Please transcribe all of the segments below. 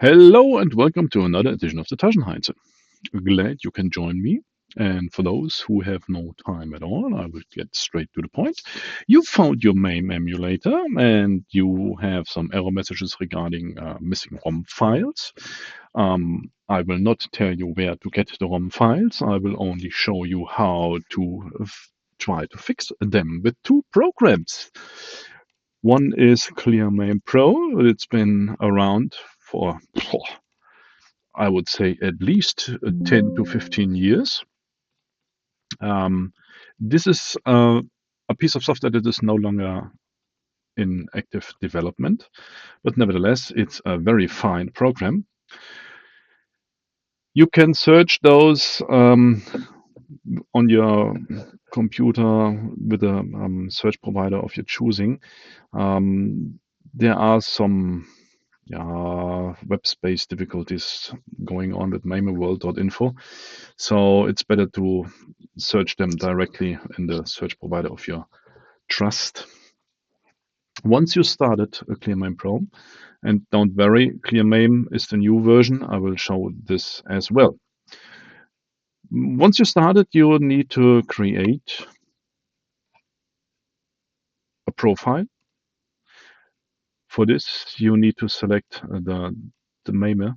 Hello and welcome to another edition of the Taschenheintze. Glad you can join me. And for those who have no time at all, I will get straight to the point. You found your Mame emulator and you have some error messages regarding missing ROM files. I will not tell you where to get the ROM files. I will only show you how to try to fix them with two programs. One is clrmamepro. It's been around for I would say at least 10 to 15 years. Um, this is a piece of software that is no longer in active development, but nevertheless, it's a very fine program. You can search those on your computer with a search provider of your choosing. There are some web space difficulties going on with mameworld.info. So it's better to search them directly in the search provider of your trust. Once you started a clrmame Pro, and don't worry, clrmame is the new version. I will show this as well. Once you started, you will need to create a profile. For this, you need to select the Mame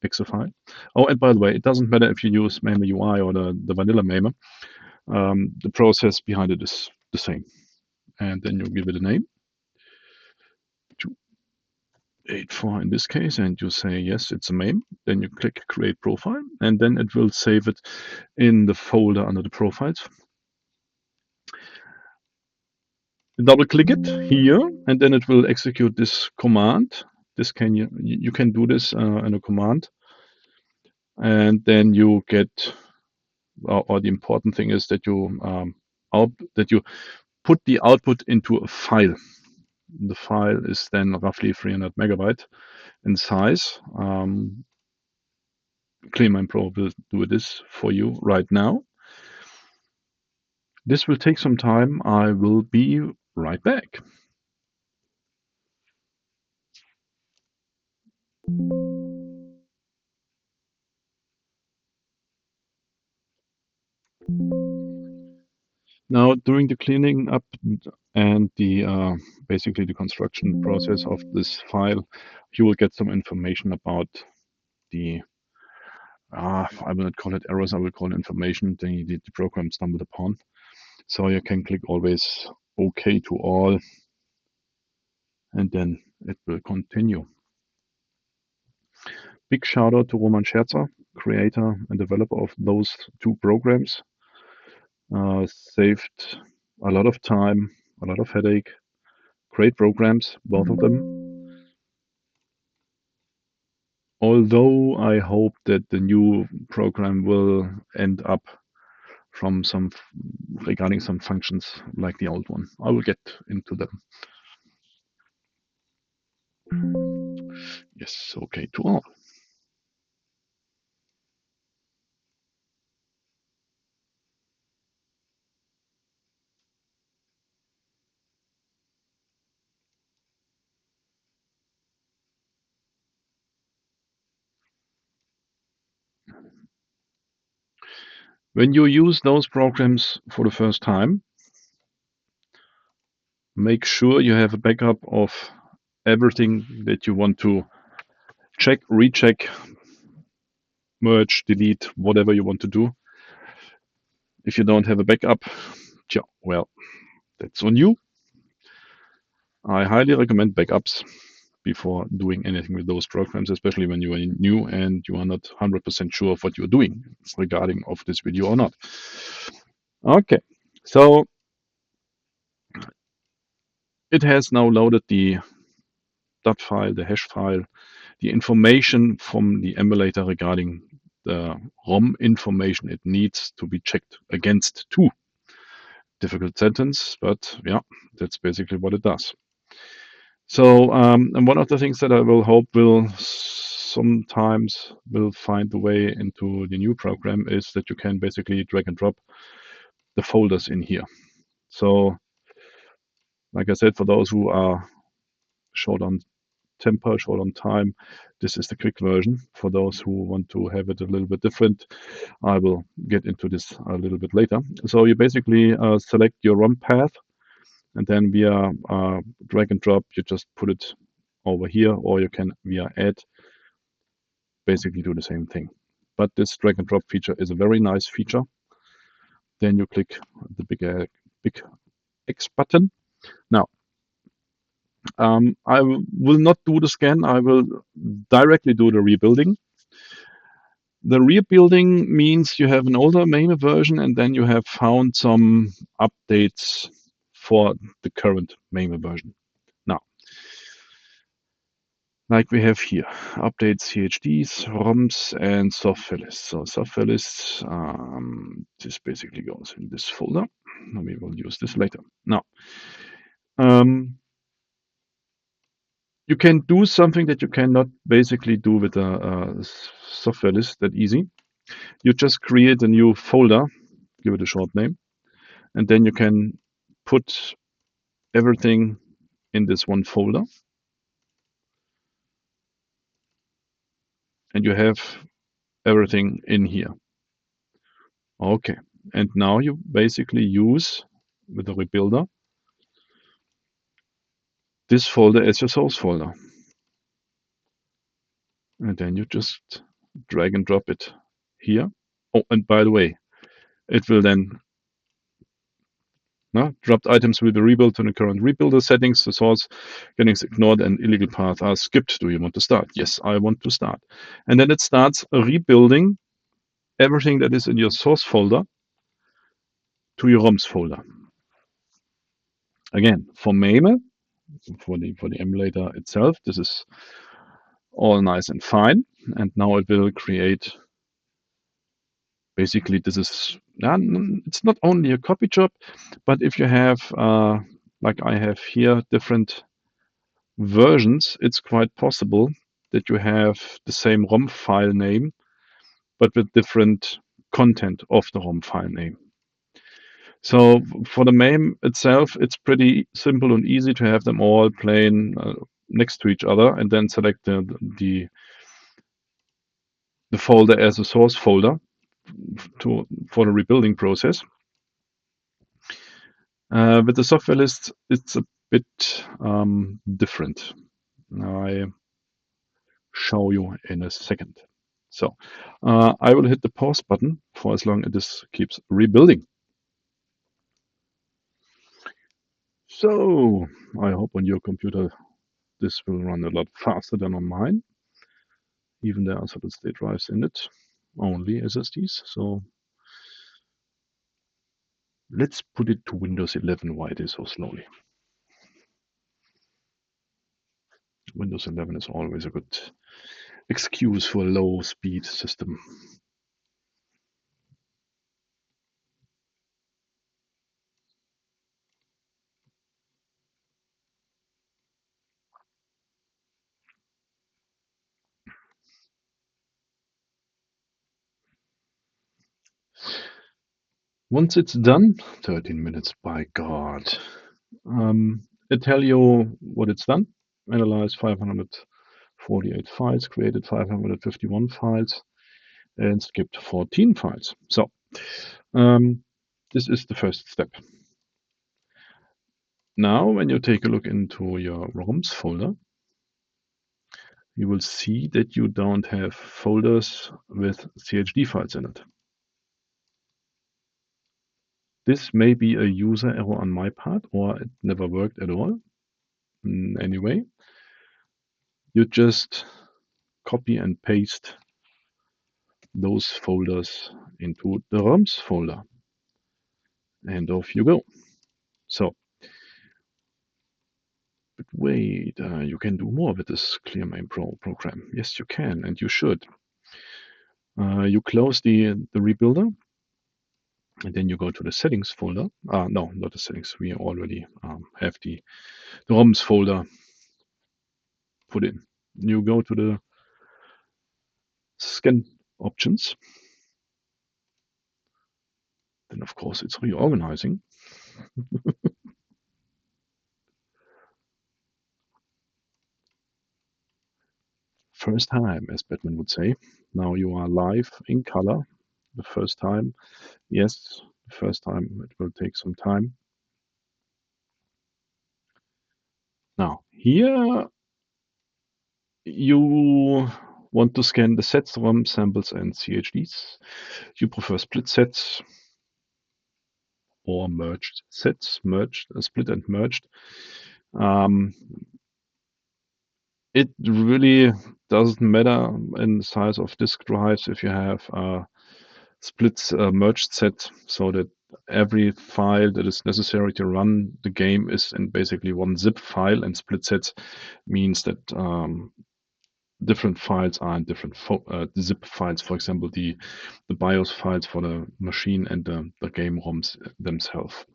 exe file. Oh, and by the way, it doesn't matter if you use Mame UI or the vanilla Mame. The process behind it is the same. And then you give it a name, 284 in this case, and you say, yes, it's a Mame. Then you click Create Profile, and then it will save it in the folder under the profiles. Double click it here, and then it will execute this command. This can you can do this in a command, and then you get, or the important thing is that you put the output into a file. The file is then roughly 300 megabyte in size. clrmame Pro will do this for you right now. This will take some time. I will be right back. Now, during the cleaning up and the basically the construction process of this file, you will get some information about the I will not call it errors, I will call it information the program stumbled upon. So you can click always OK to all, and then it will continue. Big shout out to Scherzer, creator and developer of those two programs. Saved a lot of time, a lot of headache. Great programs, both of them. Although I hope that the new program will end up from regarding some functions like the old one. I will get into them. Yes, okay to all. When you use those programs for the first time, make sure you have a backup of everything that you want to check, recheck, merge, delete, whatever you want to do. If you don't have a backup, well, that's on you. I highly recommend backups before doing anything with those programs, especially when you are new and you are not 100% sure of what you're doing regarding of this video or not. Okay, so it has now loaded the .dat file, the hash file, the information from the emulator regarding the ROM information it needs to be checked against too. Difficult sentence, but yeah, that's basically what it does. So, and one of the things that I will hope will sometimes will find the way into the new program is that you can basically drag and drop the folders in here. So, like I said, for those who are short on temper, short on time. This is the quick version. For those who want to have it a little bit different, I will get into this a little bit later. So you basically select your ROM path, and then via drag and drop, you just put it over here, or you can via add basically do the same thing. But this drag and drop feature is a very nice feature. Then you click the big X button. Now, I will not do the scan. I will directly do the rebuilding. The rebuilding means you have an older Mame version, and then you have found some updates for the current Mame version. Now, like we have here, update CHDs, ROMs, and software lists. So software lists, this basically goes in this folder. We will use this later. Now, you can do something that you cannot basically do with a software list that easy. You just create a new folder, give it a short name, and then you can put everything in this one folder. And you have everything in here. Okay. And now you basically use, with the rebuilder, this folder as your source folder. And then you just drag and drop it here. Oh, and by the way, it will then, dropped items will be rebuilt to the current rebuilder settings. The source getting ignored and illegal paths are skipped. Do you want to start? Yes, I want to start. And then it starts rebuilding everything that is in your source folder to your ROMs folder. Again, for Mame, for the emulator itself, this is all nice and fine. And now it will create, basically this is, it's not only a copy job, but if you have, like I have here, different versions, it's quite possible that you have the same ROM file name, but with different content of the ROM file name. So for the Mame itself, it's pretty simple and easy to have them all playing next to each other, and then select the folder as a source folder for the rebuilding process. With the software list, it's a bit different. I show you in a second. So I will hit the pause button for as long as this keeps rebuilding. So I hope on your computer this will run a lot faster than on mine. Even there are solid state drives in it, only SSDs. So let's put it to Windows 11. Why it is so slowly? Windows 11 is always a good excuse for a low speed system. Once it's done, 13 minutes, by God, it tell you what it's done. Analyzed 548 files, created 551 files, and skipped 14 files. So this is the first step. Now, when you take a look into your ROMs folder, you will see that you don't have folders with CHD files in it. This may be a user error on my part, or it never worked at all. Anyway, you just copy and paste those folders into the ROMs folder, and off you go. So, but wait, you can do more with this clrmamepro program. Yes, you can, and you should. You close the rebuilder, and then you go to the settings folder. No, not the settings. We already have the ROMs folder put in. You go to the scan options. Then, of course, it's reorganizing. First time, as Batman would say. Now you are live in color. The first time, yes, the first time it will take some time. Now, here you want to scan the sets, ROM samples, and CHDs. You prefer split sets or merged sets, split and merged. Um, it really doesn't matter in the size of disk drives if you have splits merged set so that every file that is necessary to run the game is in basically one zip file, and split sets means that different files are in different zip files. For example, the BIOS files for the machine and the game ROMs themselves.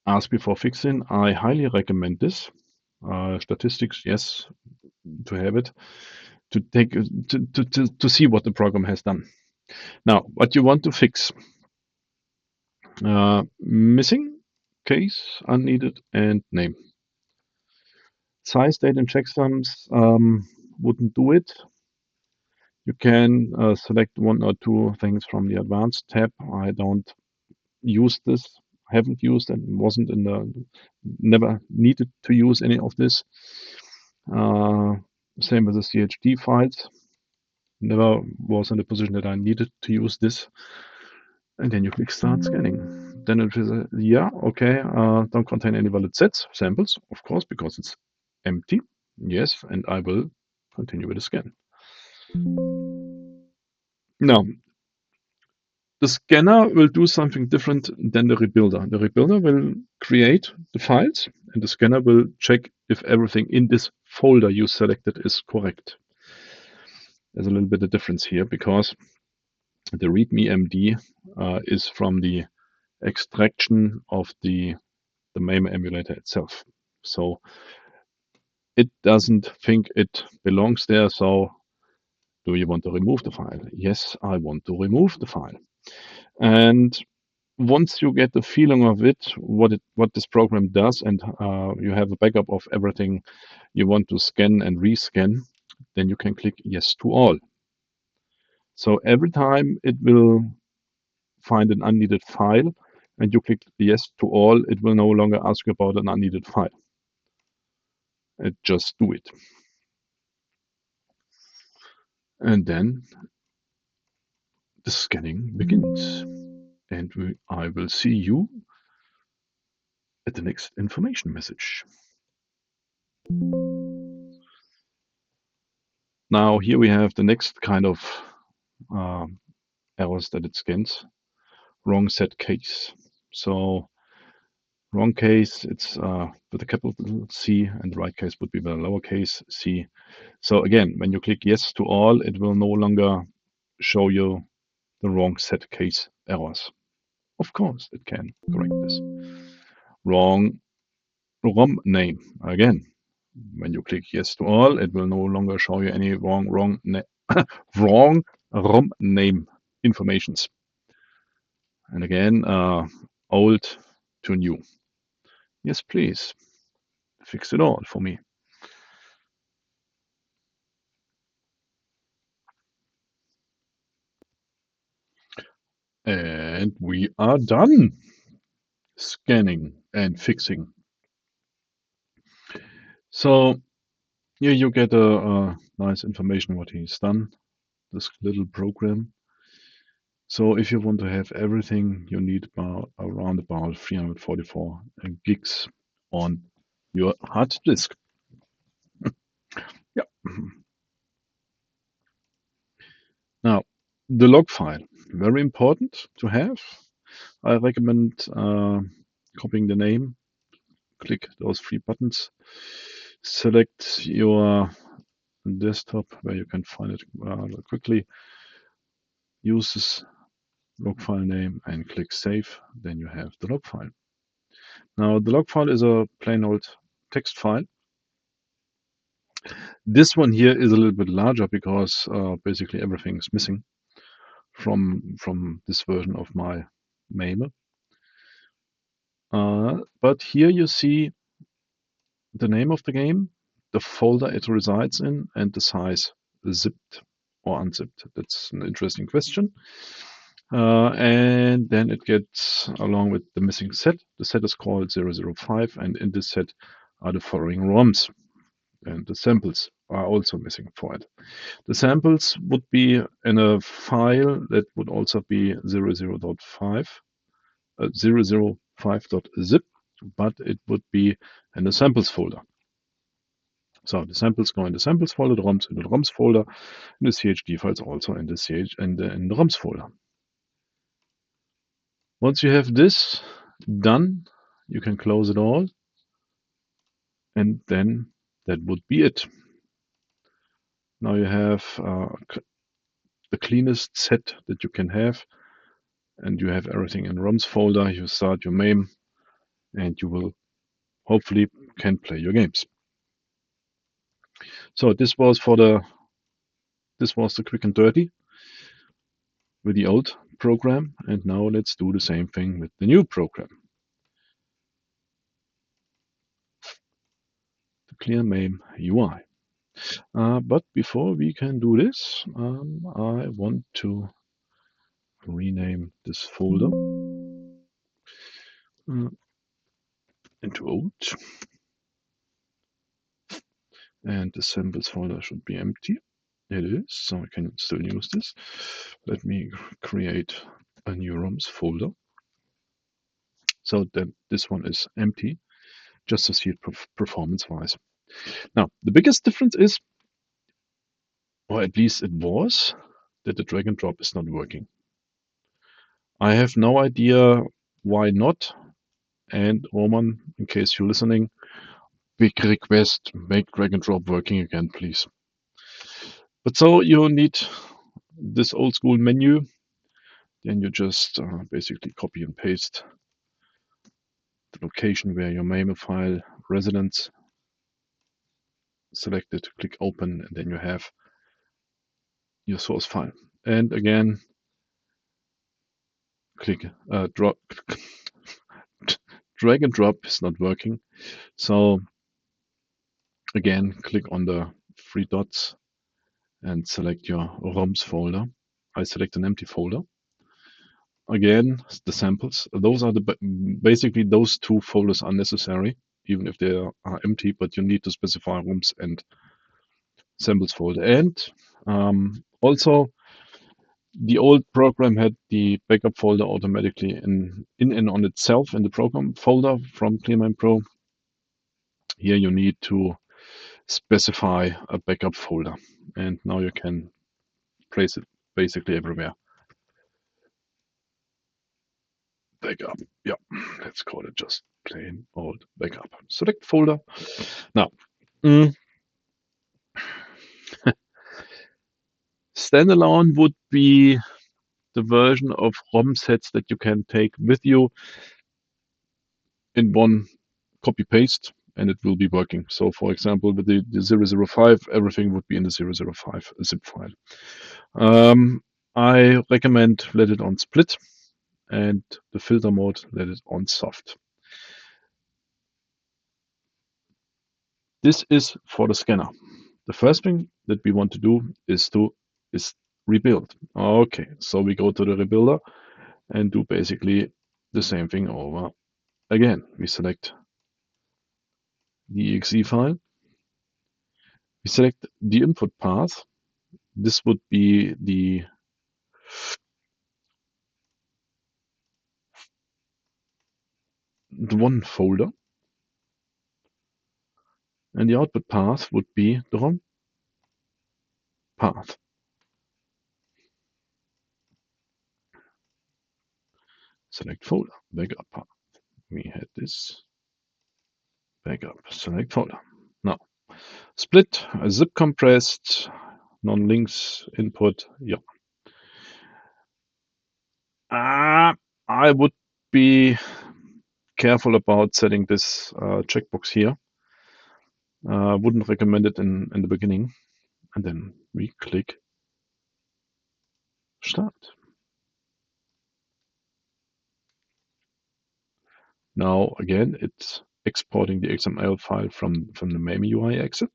As before fixing, I highly recommend this. Statistics, yes, to have it, to take to see what the program has done. Now, what you want to fix: missing, case, unneeded, and name. Size, date, and checksums wouldn't do it. You can select one or two things from the advanced tab. I don't use this, haven't used, and wasn't in the, never needed to use any of this. Same with the CHD files. Never was in a position that I needed to use this. And then you click Start Scanning. Then it will say, yeah, okay, don't contain any valid sets, samples, of course, because it's empty. Yes, and I will continue with the scan. Now, the scanner will do something different than the rebuilder. The rebuilder will create the files, and the scanner will check if everything in this folder you selected is correct. There's a little bit of difference here because the README MD is from the extraction of the Mame emulator itself. So it doesn't think it belongs there. So do you want to remove the file? Yes, I want to remove the file. And once you get the feeling of it, what this program does, and you have a backup of everything you want to scan and rescan, then you can click Yes to all. So every time it will find an unneeded file and you click Yes to all, it will no longer ask you about an unneeded file. It just do it. And then the scanning begins. And I will see you at the next information message. Now here we have the next kind of errors that it scans. Wrong set case. So wrong case, it's with a capital C, and the right case would be with a lowercase c. So again, when you click Yes to all, it will no longer show you the wrong set case errors. Of course, it can correct this. Wrong ROM name. Again, when you click Yes to all, it will no longer show you any wrong wrong ROM name informations. And again, old to new. Yes, please. Fix it all for me. And we are done scanning and fixing. So here you get a nice information what he's done, this little program. So if you want to have everything, you need around about 344 gigs on your hard disk. Yeah. Now, the log file, very important to have. I recommend copying the name, click those three buttons, select your desktop where you can find it quickly, use this log file name and click Save. Then you have the log file. Now, the log file is a plain old text file. This one here is a little bit larger because basically everything is missing from this version of my Mame. But here you see the name of the game, the folder it resides in and the size, zipped or unzipped. That's an interesting question. And then it gets along with the missing set. The set is called 005, and in this set are the following ROMs. And the samples are also missing for it. The samples would be in a file that would also be 005.zip, but it would be in the samples folder. So the samples go in the samples folder, the ROMs in the ROMs folder, and the CHD files also in the ROMs folder. Once you have this done, you can close it all, and then that would be it. Now you have the cleanest set that you can have, and you have everything in ROMs folder. You start your Mame, and you will hopefully can play your games. So this was the quick and dirty with the old program, and now let's do the same thing with the new program, the clrmame UI. But before we can do this, I want to rename this folder into old, and the samples folder should be empty. It is, so I can still use this. Let me create a new ROMs folder so that this one is empty, just to see it performance-wise. Now, the biggest difference is, or at least it was, that the drag and drop is not working. I have no idea why not. And Roman, in case you're listening, big request, make drag and drop working again, please. But so you need this old school menu. Then you just basically copy and paste the location where your Mame file residence, select it, click open, and then you have your source file. And again, click drop. Drag and drop is not working. So again, click on the three dots and select your ROMs folder. I select an empty folder. Again, the samples. Those are basically those two folders are necessary, even if they are empty, but you need to specify ROMs and samples folder. And also, the old program had the backup folder automatically in and on itself in the program folder from clrmamepro. Here you need to specify a backup folder, and now you can place it basically everywhere. Backup, yeah, let's call it just plain old backup. Select folder. Now, standalone would be the version of ROM sets that you can take with you in one copy paste, and it will be working. So for example, with the 005, everything would be in the 005 zip file. I recommend let it on split, and the filter mode let it on soft. This is for the scanner. The first thing that we want to do is rebuild. Okay, so we go to the rebuilder and do basically the same thing over again. We select the exe file. We select the input path. This would be the one folder, and the output path would be the ROM path. Select folder, backup path. We had this backup, select folder. Now, split, zip compressed, non-links input, yeah. I would be careful about setting this checkbox here. Wouldn't recommend it in the beginning. And then we click start. Now again, it's exporting the XML file from the Mame UI exit.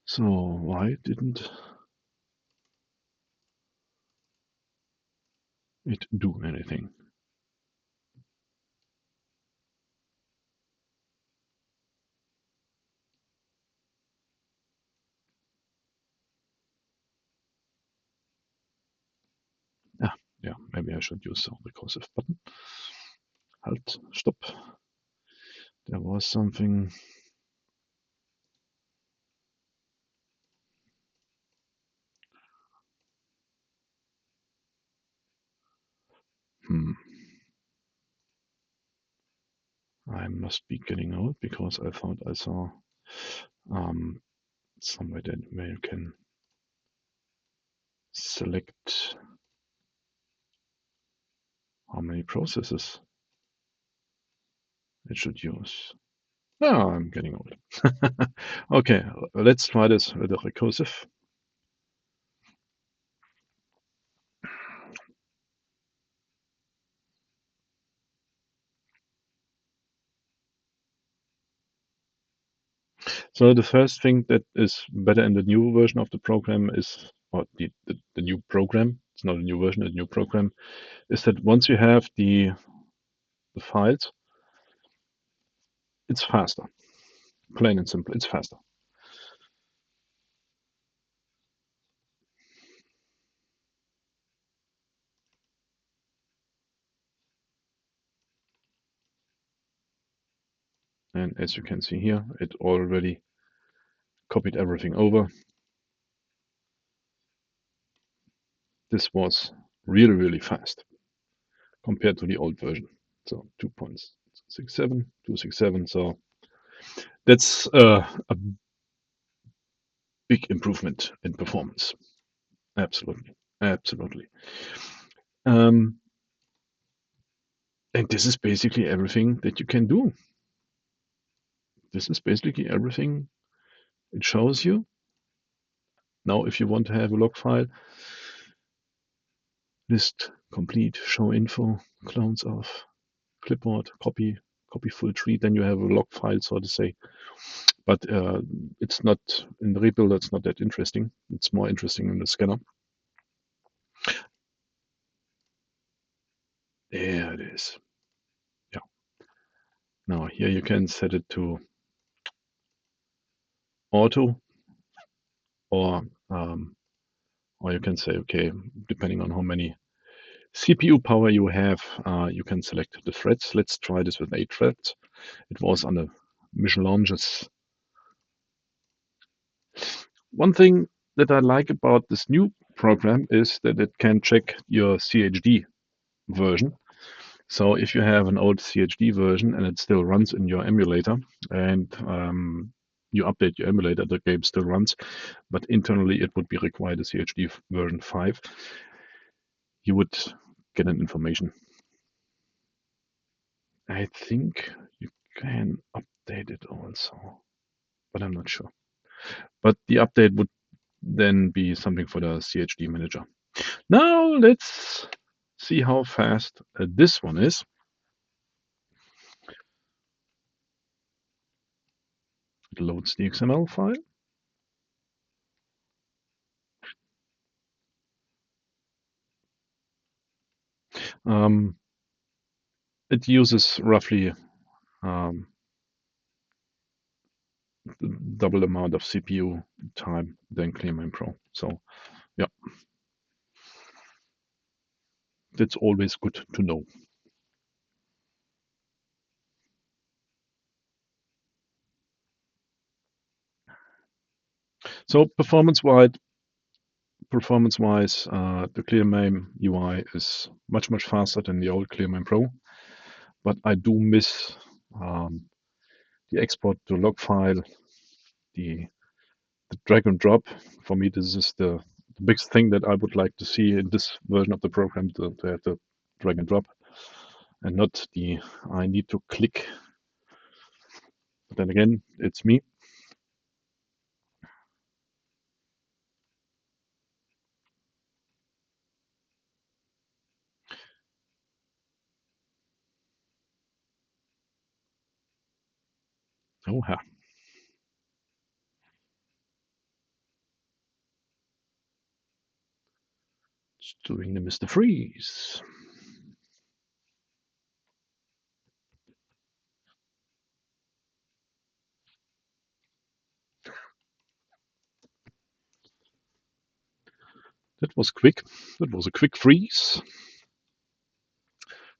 So why didn't it do anything? Ah, yeah, maybe I should use the recursive button. Halt, stop. There was something. Hmm. I must be getting out because I thought I saw um, somewhere that where you can select how many processes it should use. Oh, I'm getting old. Okay, let's try this with the recursive. So the first thing that is better in the new version of the program is, or the new program, it's not a new version, a new program, is that once you have the files, it's faster. Plain and simple, it's faster. And as you can see here, it already copied everything over. This was really, really fast compared to the old version. So 2.67, 267. So that's a big improvement in performance. Absolutely. Absolutely. Um, and this is basically everything that you can do. This is basically everything it shows you. Now, if you want to have a log file, list complete, show info, clones off, clipboard, copy full tree, then you have a log file, so to say. But it's not in the rebuilder, it's not that interesting. It's more interesting in the scanner. There it is. Yeah. Now here you can set it to auto, or um, or you can say, okay, depending on how many CPU power you have, you can select the threads. Let's try this with 8 threads. It was on the mission launches. One thing that I like about this new program is that it can check your CHD version. So if you have an old CHD version and it still runs in your emulator, and you update your emulator, the game still runs, but internally it would be required a CHD version 5, you would get an information. I think you can update it also, but I'm not sure. But the update would then be something for the CHD manager. Now let's see how fast this one is. It loads the XML file. Um, it uses roughly um, the double amount of CPU time than clrmamepro. So yeah, that's always good to know. So performance-wise, the clrmame UI is much faster than the old clrmamepro, but I do miss um, the export to log file, the drag and drop. For me, this is the biggest thing that I would like to see in this version of the program, to have the drag and drop and not the I need to click. But then again, it's me. Oh, yeah. doing the Mr. Freeze. That was quick. That was a quick freeze.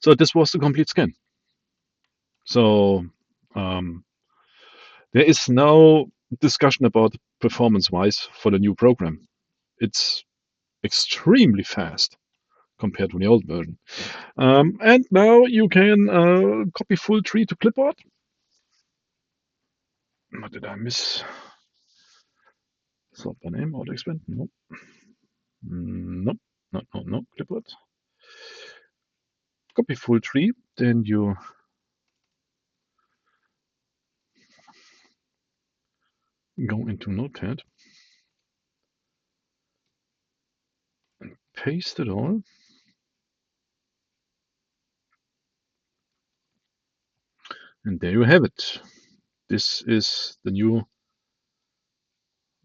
So this was the complete scan. So um, there is no discussion about performance-wise for the new program. It's extremely fast compared to the old version. And now you can copy full tree to clipboard. What did I miss? Sort by name, auto expand? No. No. No, no, no. Clipboard. Copy full tree. Then you go into Notepad. Paste it all. And there you have it. This is the new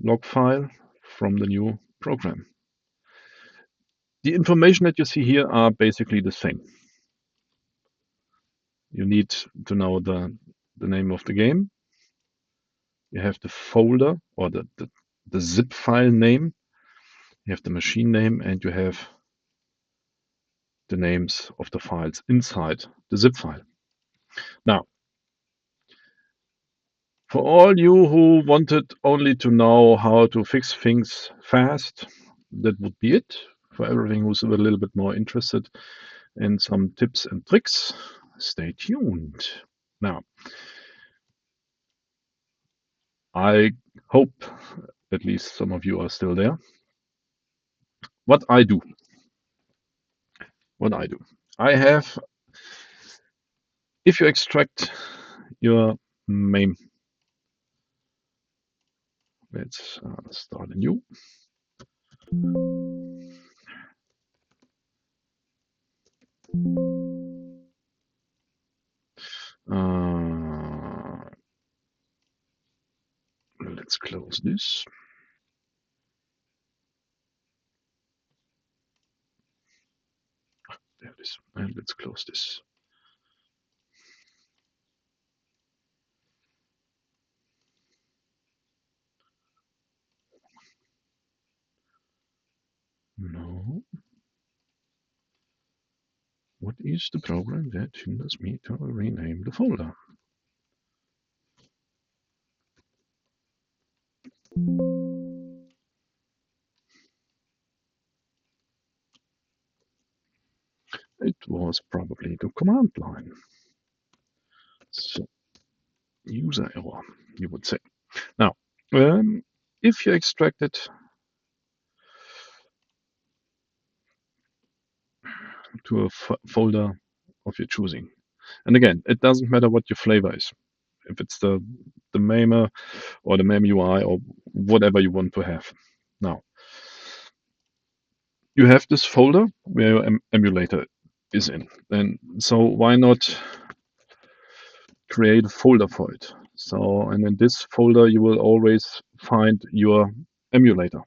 log file from the new program. The information that you see here are basically the same. You need to know the name of the game. You have the folder or the zip file name. You have the machine name and you have the names of the files inside the zip file. Now, for all you who wanted only to know how to fix things fast, that would be it. For everything who's a little bit more interested in some tips and tricks, stay tuned. Now, I hope at least some of you are still there. What I do, I have, if you extract your Mame, let's start a new. Let's close this. There it is. And let's close this. No. What is the program that hinders me to rename the folder? It was probably the command line. So, user error, you would say. Now, if you extract it to a folder of your choosing, and again, it doesn't matter what your flavor is. If it's the Mame or the Mame UI or whatever you want to have. Now, you have this folder where your emulator is in. And so why not create a folder for it? So, and in this folder, you will always find your emulator.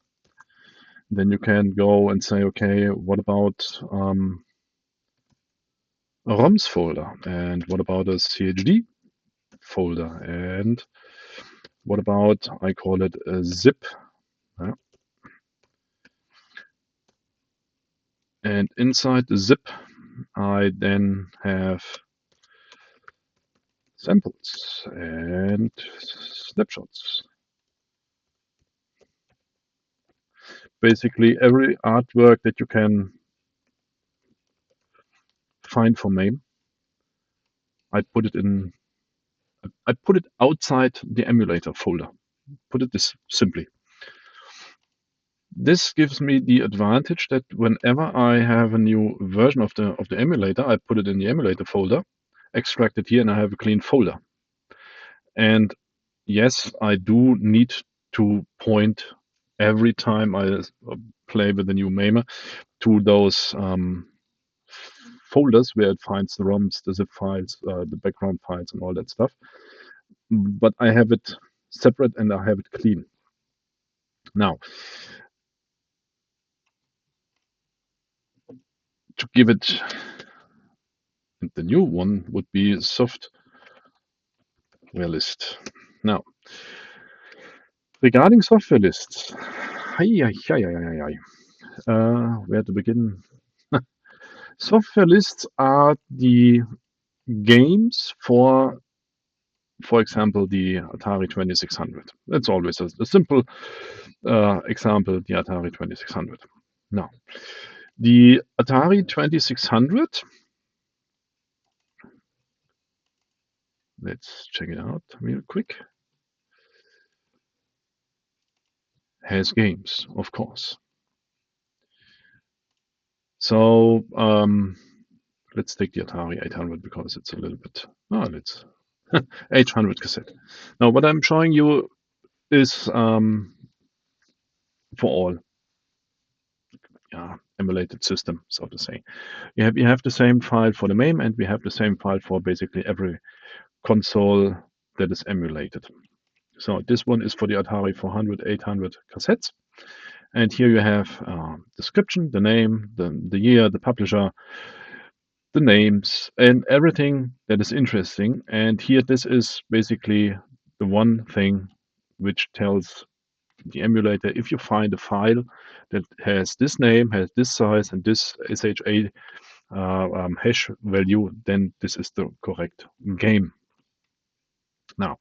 Then you can go and say, okay, what about a ROMs folder? And what about a CHD folder? And what about, I call it a zip. And inside the zip, I then have samples and snapshots. Basically, every artwork that you can find for Mame, I put it in. I put it outside the emulator folder. Put it this simply. This gives me the advantage that whenever I have a new version of the emulator, I put it in the emulator folder, extract it here, and I have a clean folder. And yes, I do need to point every time I play with the new Mame to those folders where it finds the ROMs, the zip files, the background files, and all that stuff. But I have it separate and I have it clean. Now, give it, and the new one would be software list. Now, regarding software lists, where to begin? Software lists are the games for example, the Atari 2600. That's always a simple example, the Atari 2600. Now, the Atari 2600, let's check it out real quick, has games, of course. So let's take the Atari 800 because it's a little bit, let's 800 cassette. Now, what I'm showing you is for all emulated system, so to say. We have the same file for the MAME, and we have the same file for basically every console that is emulated. So this one is for the Atari 400, 800 cassettes. And here you have description, the name, the year, the publisher, the names, and everything that is interesting. And here, this is basically the one thing which tells the emulator, if you find a file that has this name, has this size, and this SHA hash value, then this is the correct game. Now,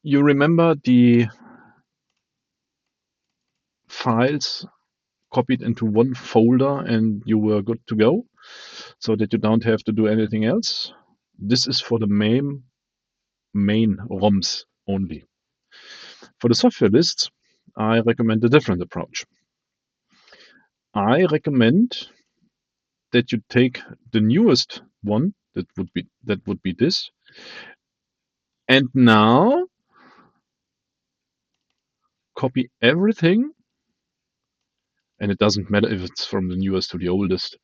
you remember the files copied into one folder and you were good to go, so that you don't have to do anything else. This is for the main ROMs only. For the software lists, I recommend a different approach. I recommend that you take the newest one, that would be this, and now copy everything, and it doesn't matter if it's from the newest to the oldest.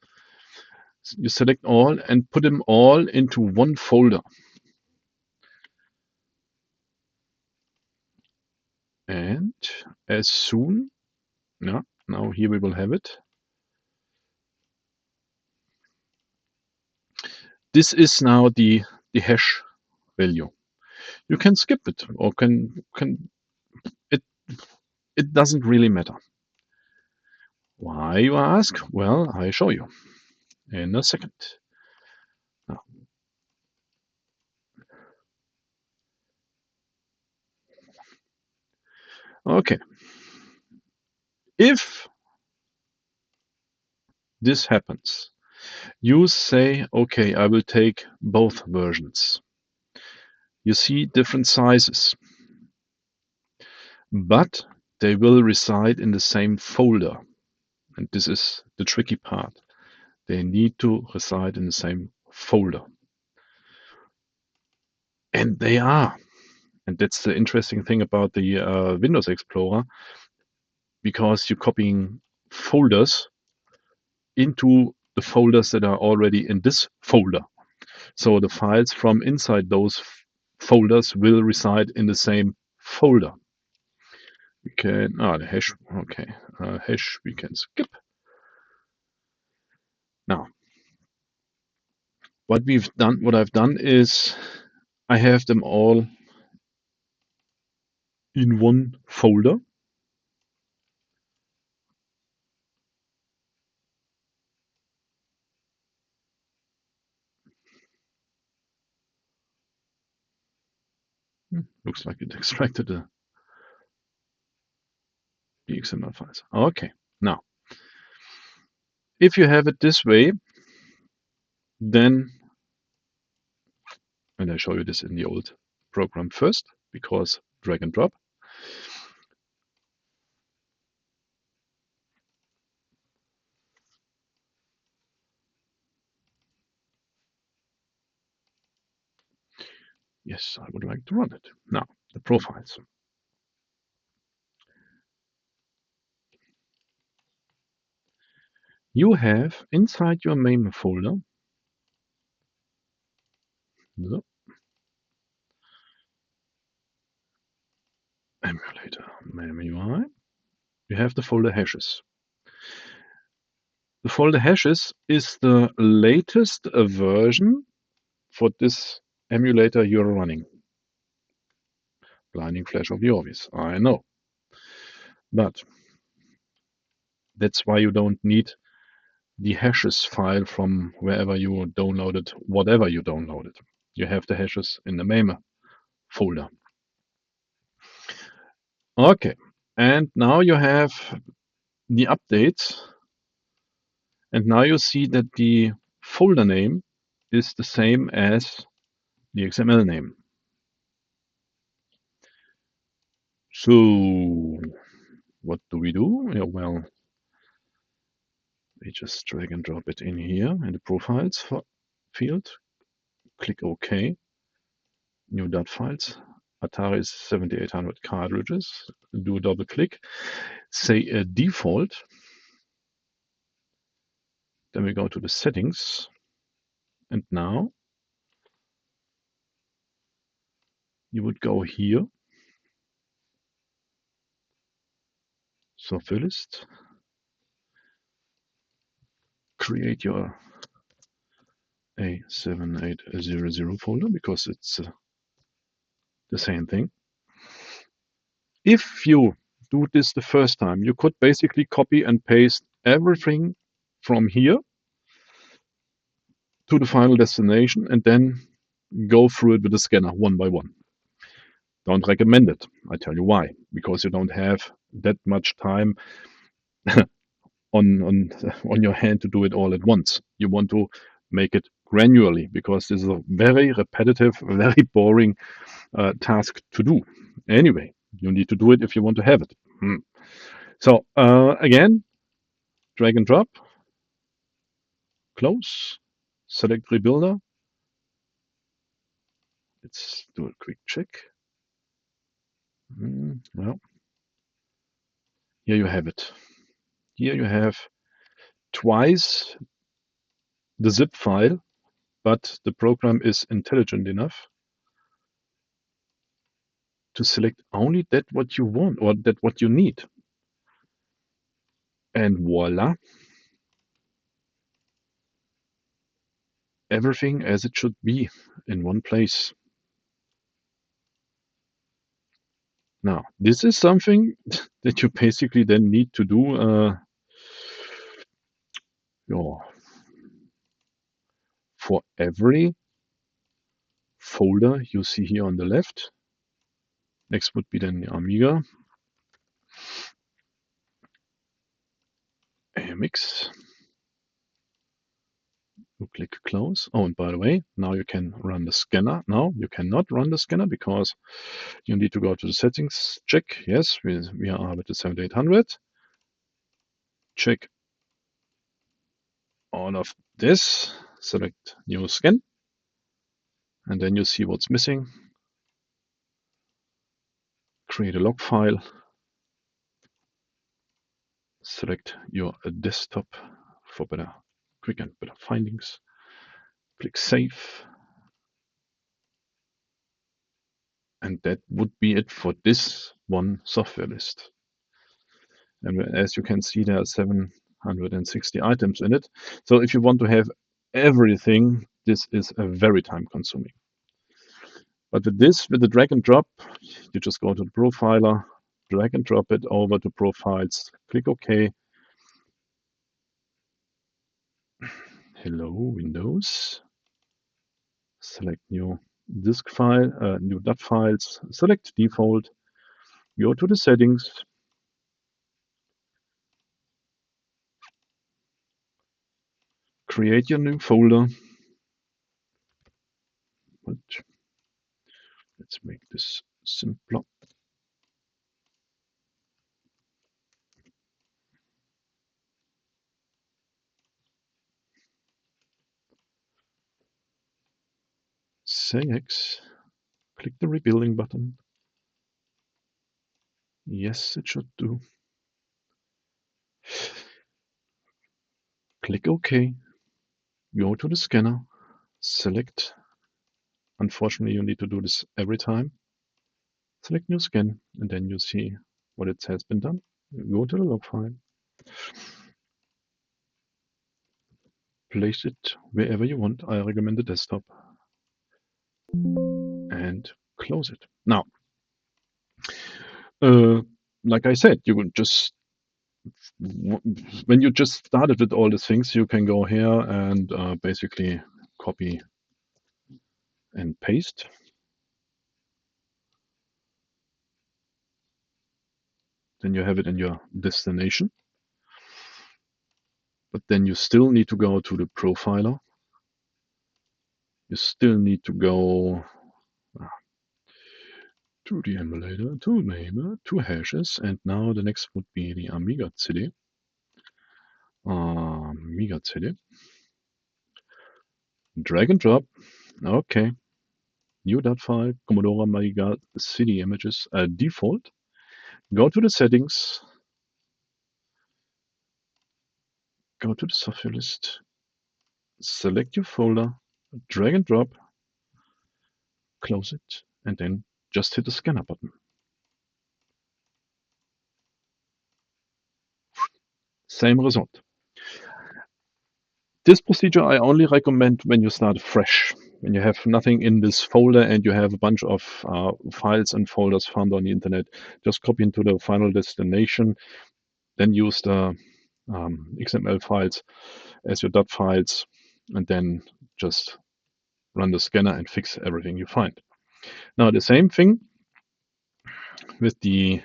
You select all and put them all into one folder. And as soon, now here we will have it. This is now the hash value. You can skip it or can it doesn't really matter. Why, you ask? Well, I show you in a second. Now, okay. If this happens, you say, okay, I will take both versions. You see different sizes, but they will reside in the same folder. And this is the tricky part. They need to reside in the same folder. And they are. And that's the interesting thing about the Windows Explorer, because you're copying folders into the folders that are already in this folder. So the files from inside those folders will reside in the same folder. We can, the hash, okay, hash we can skip. Now, what I've done is I have them all in one folder. Looks like it extracted the XML files. Okay, now, if you have it this way, then, and I show you this in the old program first, because drag and drop. Yes, I would like to run it. Now, the profiles. You have inside your Mame folder, so, emulator, Mame UI, you have the folder hashes. The folder hashes is the latest version for this emulator you're running. Blinding flash of the obvious, I know. But that's why you don't need the hashes file from wherever you downloaded whatever you downloaded. You have the hashes in the Mame folder. Okay, and now you have the updates, and now you see that the folder name is the same as the XML name. So what do we do? Yeah, well, we just drag and drop it in here in the profiles field. Click OK. New .dot files. Atari 7800 cartridges. Do a double click. Say a default. Then we go to the settings. And now you would go here. Software list. Create your A7800 folder because it's the same thing. If you do this the first time, you could basically copy and paste everything from here to the final destination and then go through it with the scanner one by one. Don't recommend it. I tell you why. Because you don't have that much time on your hand to do it all at once. You want to make it granularly because this is a very repetitive, very boring task to do. Anyway, you need to do it if you want to have it. So again, drag and drop, close, select Rebuilder. Let's do a quick check. Well, here you have it. Here you have twice the zip file, but the program is intelligent enough to select only that what you want or that what you need. And voila, everything as it should be in one place. Now, this is something that you basically then need to do for every folder you see here on the left. Next would be then the Amiga, AMX. You click close. Oh, and by the way, now you can run the scanner. Now you cannot run the scanner because you need to go to the settings, check. Yes, we are with the 7800. Check all of this, select new scan, and then you see what's missing. Create a log file. Select your desktop for quick and better findings. Click save. And that would be it for this one software list. And as you can see, there are 760 items in it. So if you want to have everything, this is a very time consuming. But with this, with the drag and drop, you just go to the profiler, drag and drop it over to profiles, click OK. Hello, Windows. Select new disk file, new .dot files, select default, go to the settings, create your new folder. But let's make this simpler. Say X, click the rebuilding button. Yes, it should do. Click OK. Go to the scanner, select. Unfortunately, you need to do this every time. Select new scan, and then you see what it has been done. Go to the log file. place it wherever you want. I recommend the desktop. And close it. Now, like I said, you would just when you just started with all these things, you can go here and basically copy and paste. Then you have it in your destination. But then you still need to go to the profiler. You still need to go to the emulator, to Mame, to hashes, and now the next would be the Amiga CD. Amiga CD. Drag and drop. Okay. New file, Commodore Amiga CD images, default. Go to the settings. Go to the software list. Select your folder. Drag and drop. Close it. And then just hit the scanner button. Same result. This procedure I only recommend when you start fresh, when you have nothing in this folder and you have a bunch of files and folders found on the internet. Just copy into the final destination, then use the XML files as your .dot files, and then just run the scanner and fix everything you find. Now the same thing with the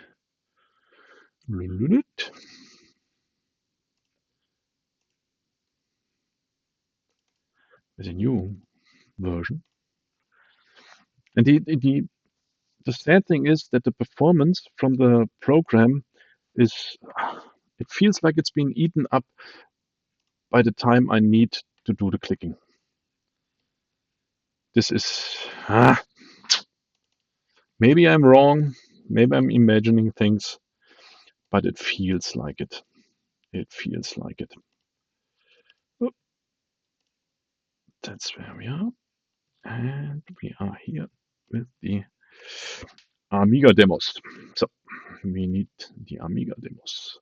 new version. And the sad thing is that the performance from the program is, it feels like it's been eaten up by the time I need to do the clicking. This is, maybe I'm wrong, maybe I'm imagining things, but it feels like it. It feels like it. Oh, that's where we are. And we are here with the Amiga demos. So we need the Amiga demos.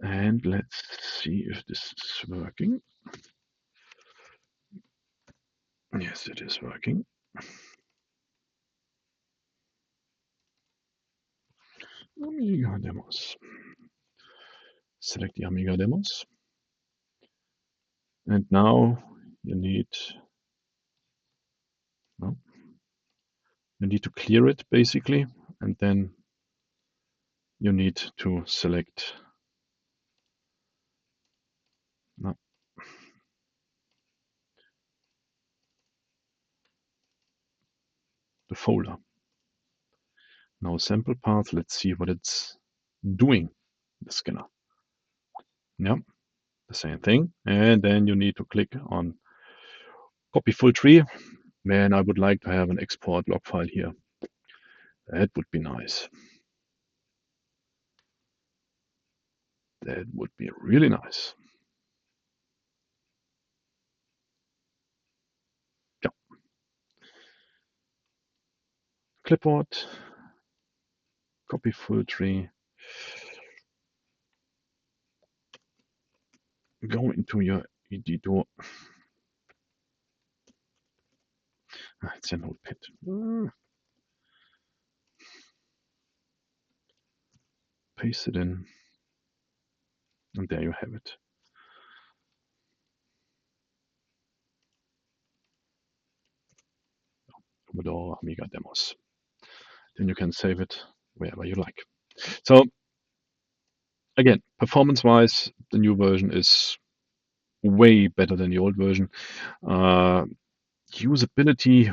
And let's see if this is working. Yes, it is working. Amiga demos. Select the Amiga demos. And now you need, well, you need to clear it basically, and then you need to select the folder. Now sample path, let's see what it's doing, the scanner. Yeah, the same thing. And then you need to click on copy full tree. Man, I would like to have an export log file here. That would be nice. That would be really nice. Yeah. Clipboard, copy full tree. Go into your editor. It's a notepad. Paste it in. And there you have it. Commodore Amiga demos. Then you can save it wherever you like. So again, performance-wise, the new version is way better than the old version. Usability,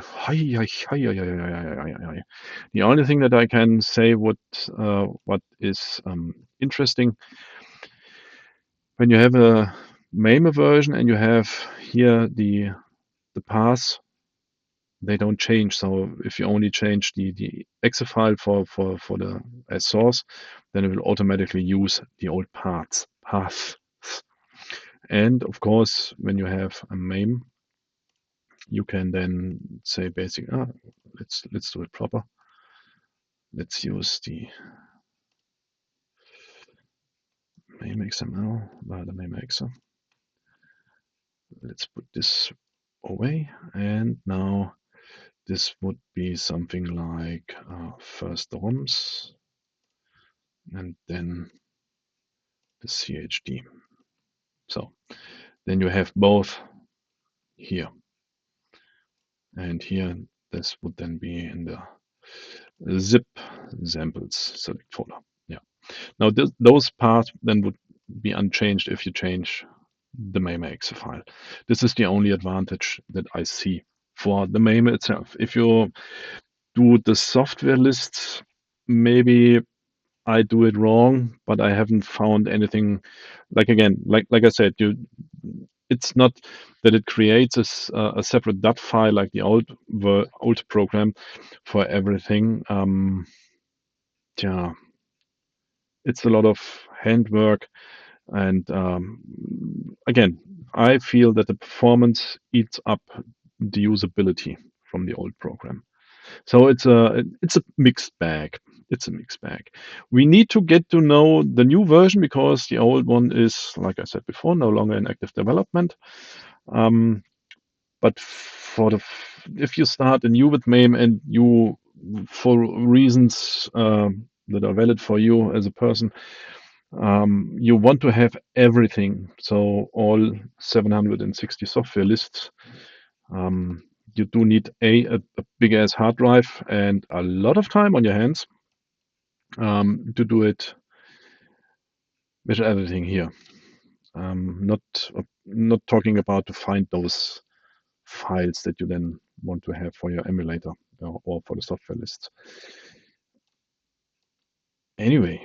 the only thing that I can say what is interesting, when you have a Mame version and you have here the paths, they don't change. So if you only change the exe file for the as source, then it will automatically use the old paths. And of course, when you have a Mame, you can then say basic, let's do it proper. Let's use the Mame XML by the Mame Exe. Let's put this away, and now this would be something like first the ROMs and then the CHD. So then you have both here, and here this would then be in the zip samples select folder. Yeah. Now those parts then would be unchanged if you change the Mame exe file. This is the only advantage that I see for the Mame itself. If you do the software lists, maybe I do it wrong, but I haven't found anything. Like again, like I said, it's not that it creates a separate .dat file like the old program for everything. Yeah, it's a lot of handwork, and again, I feel that the performance eats up the usability from the old program. So it's a mixed bag. It's a mixed bag. We need to get to know the new version because the old one is, like I said before, no longer in active development. Um, but if you start anew with Mame and you, for reasons that are valid for you as a person, you want to have everything. So all 760 software lists. You do need a big ass hard drive and a lot of time on your hands to do it with everything here. Not talking about to find those files that you then want to have for your emulator or for the software lists. Anyway,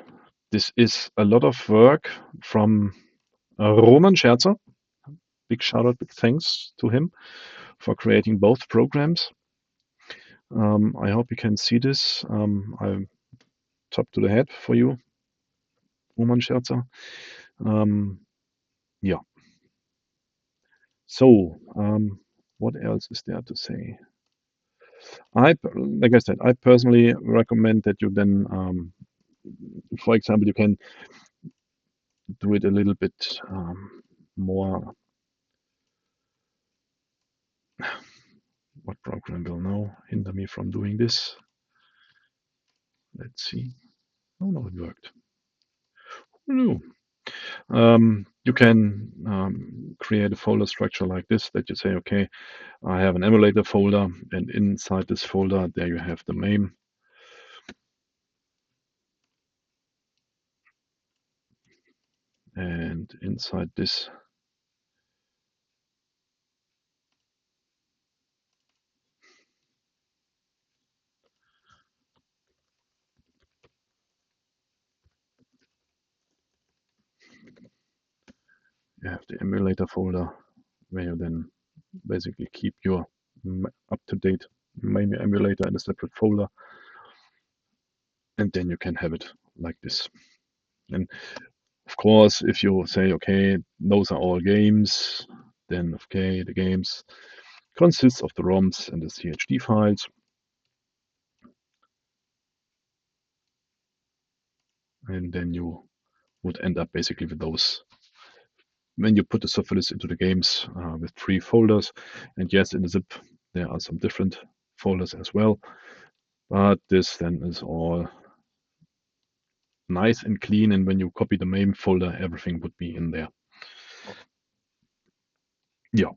this is a lot of work from Roman Scherzer. Big shout out, big thanks to him for creating both programs. I hope you can see this. I'm top to the head for you, Roman Scherzer. Yeah. So, what else is there to say? Like I said, I personally recommend that you then, for example, you can do it a little bit more. What program will now hinder me from doing this? Let's see. Oh no, it worked. No. You can create a folder structure like this that you say, okay, I have an emulator folder, and inside this folder, there you have the Mame. And inside this, you have the emulator folder where you then basically keep your up-to-date Mame emulator in a separate folder, and then you can have it like this. And of course, if you say, okay, those are all games, then okay, the games consists of the ROMs and the CHD files. And then you would end up basically with those. When you put the software list into the games with 3 folders, and yes, in the zip there are some different folders as well, but this then is all nice and clean, and when you copy the Mame folder, everything would be in there. Yeah.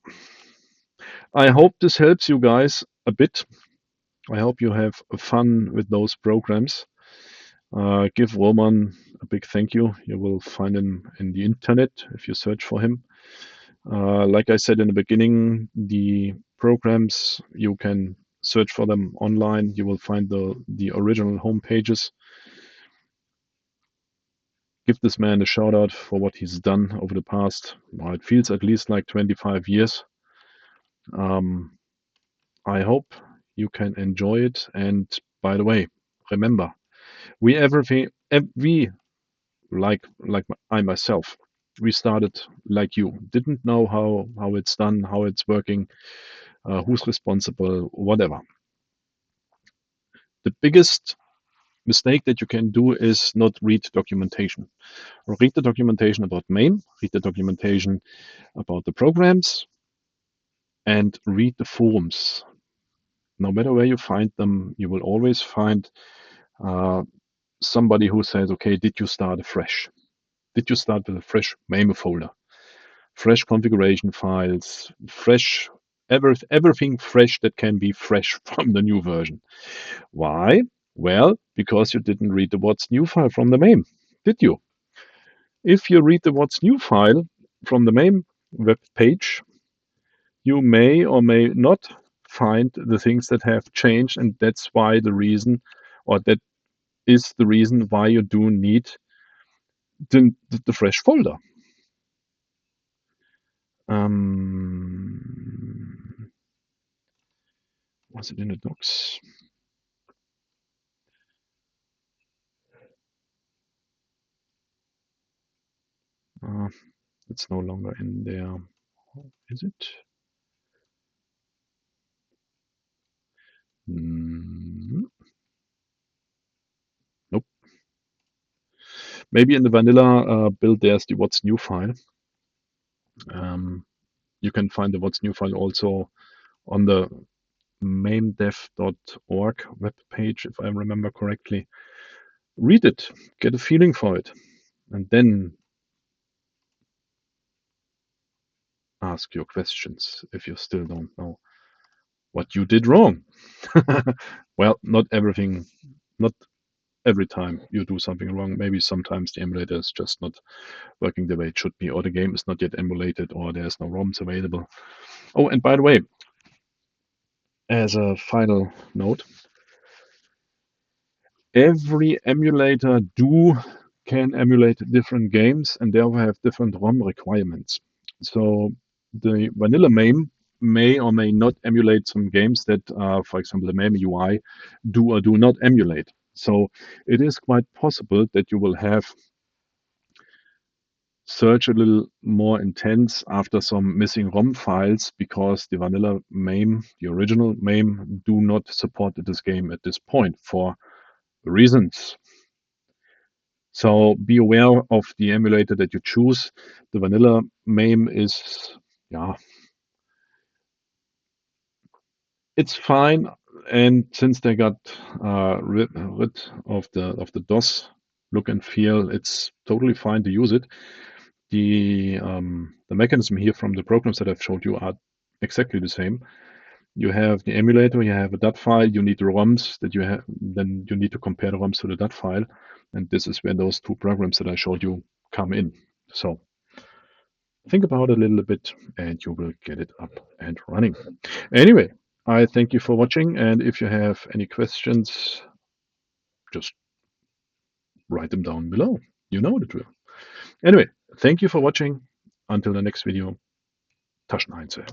I hope this helps you guys a bit. I hope you have fun with those programs. Give Roman a big thank you. You will find him in the internet if you search for him. Like I said in the beginning, the programs, you can search for them online. You will find the original home pages. Give this man a shout out for what he's done over the past, well, it feels at least like 25 years. I hope you can enjoy it. And by the way, remember, we like I myself, we started like you, didn't know how it's done, how it's working, who's responsible, whatever. The biggest mistake that you can do is not read documentation. Read the documentation about Mame, read the documentation about the programs, and read the forums. No matter where you find them, you will always find uh, somebody who says, okay, did you start afresh? Did you start with a fresh Mame folder? Fresh configuration files, fresh, everything fresh that can be fresh from the new version. Why? Well, because you didn't read the what's new file from the Mame, did you? If you read the what's new file from the Mame web page, you may or may not find the things that have changed, and that's why the reason, or that is the reason why you do need the fresh folder. Was it in the docs? It's no longer in there. Is it? Nope. Maybe in the vanilla build there's the what's new file. You can find the what's new file also on the mamedev.org web page, if I remember correctly. Read it, get a feeling for it, and then ask your questions if you still don't know what you did wrong. Well, not everything, not every time you do something wrong. Maybe sometimes the emulator is just not working the way it should be, or the game is not yet emulated, or there's no ROMs available. Oh, and by the way, as a final note, every emulator can emulate different games and therefore have different ROM requirements. So the vanilla Mame may or may not emulate some games that, for example, the Mame UI do or do not emulate. So it is quite possible that you will have search a little more intense after some missing ROM files because the vanilla Mame, the original Mame, do not support this game at this point for reasons. So be aware of the emulator that you choose. The vanilla Mame is, yeah, it's fine. And since they got rid of the DOS look and feel, it's totally fine to use it. The mechanism here from the programs that I've showed you are exactly the same. You have the emulator, you have a .dat file, you need the ROMs that you have, then you need to compare the ROMs to the .dat file, and this is where those two programs that I showed you come in. So think about it a little bit and you will get it up and running. Anyway, I thank you for watching, and if you have any questions, just write them down below. You know the drill. Anyway, thank you for watching. Until the next video, Taschenheintze.